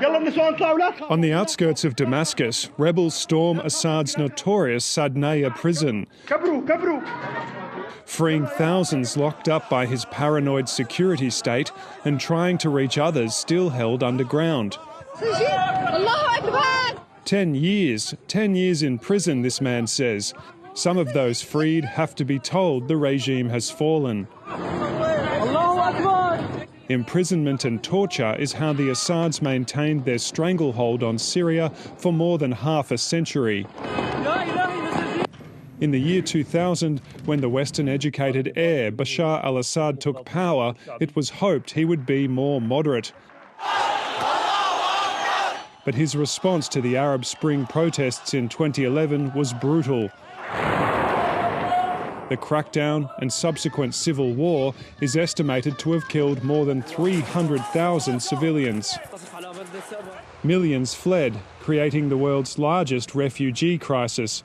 On the outskirts of Damascus, rebels storm Assad's notorious Sadnaya prison, freeing thousands locked up by his paranoid security state and trying to reach others still held underground. 10 years in prison, this man says. Some of those freed have to be told the regime has fallen. Imprisonment and torture is how the Assads maintained their stranglehold on Syria for more than half a century. In the year 2000, when the Western-educated heir Bashar al-Assad took power, it was hoped he would be more moderate. But his response to the Arab Spring protests in 2011 was brutal. The crackdown and subsequent civil war is estimated to have killed more than 300,000 civilians. Millions fled, creating the world's largest refugee crisis,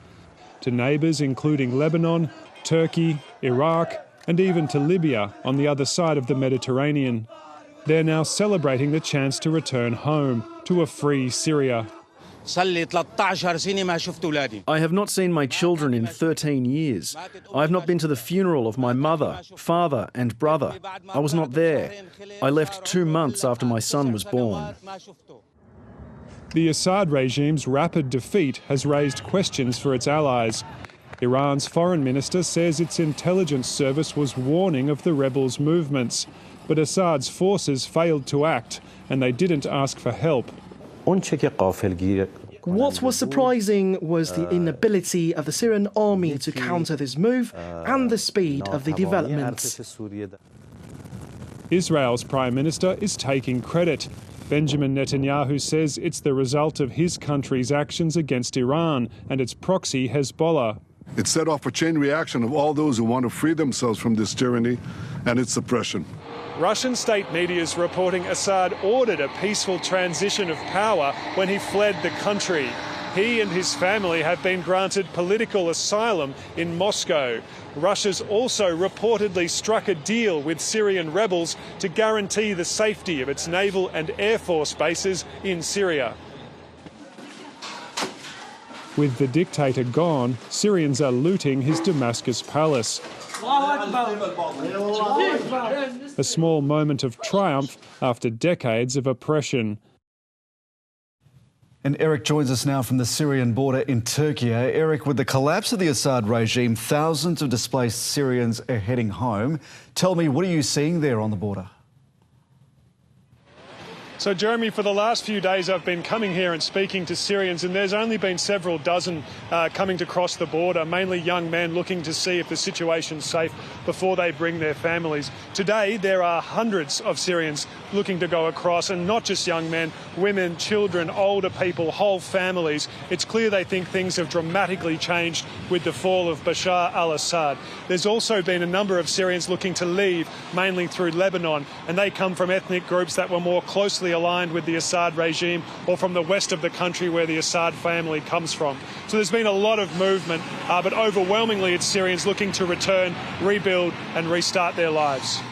to neighbours including Lebanon, Turkey, Iraq, and even to Libya on the other side of the Mediterranean. They're now celebrating the chance to return home, to a free Syria. I have not seen my children in 13 years. I have not been to the funeral of my mother, father and brother. I was not there. I left 2 months after my son was born. The Assad regime's rapid defeat has raised questions for its allies. Iran's foreign minister says its intelligence service was warning of the rebels' movements, but Assad's forces failed to act and they didn't ask for help. What was surprising was the inability of the Syrian army to counter this move and the speed of the developments. Israel's Prime Minister is taking credit. Benjamin Netanyahu says it's the result of his country's actions against Iran and its proxy Hezbollah. It set off a chain reaction of all those who want to free themselves from this tyranny and its oppression. Russian state media is reporting Assad ordered a peaceful transition of power when he fled the country. He and his family have been granted political asylum in Moscow. Russia's also reportedly struck a deal with Syrian rebels to guarantee the safety of its naval and air force bases in Syria. With the dictator gone, Syrians are looting his Damascus palace. A small moment of triumph after decades of oppression. And Eric joins us now from the Syrian border in Turkey. Eric, with the collapse of the Assad regime, thousands of displaced Syrians are heading home. Tell me, what are you seeing there on the border? So, Jeremy, for the last few days I've been coming here and speaking to Syrians, and there's only been several dozen coming to cross the border, mainly young men looking to see if the situation's safe before they bring their families. Today there are hundreds of Syrians looking to go across, and not just young men, women, children, older people, whole families. It's clear they think things have dramatically changed with the fall of Bashar al-Assad. There's also been a number of Syrians looking to leave, mainly through Lebanon, and they come from ethnic groups that were more closely aligned with the Assad regime or from the west of the country where the Assad family comes from. So there's been a lot of movement, but overwhelmingly it's Syrians looking to return, rebuild and restart their lives.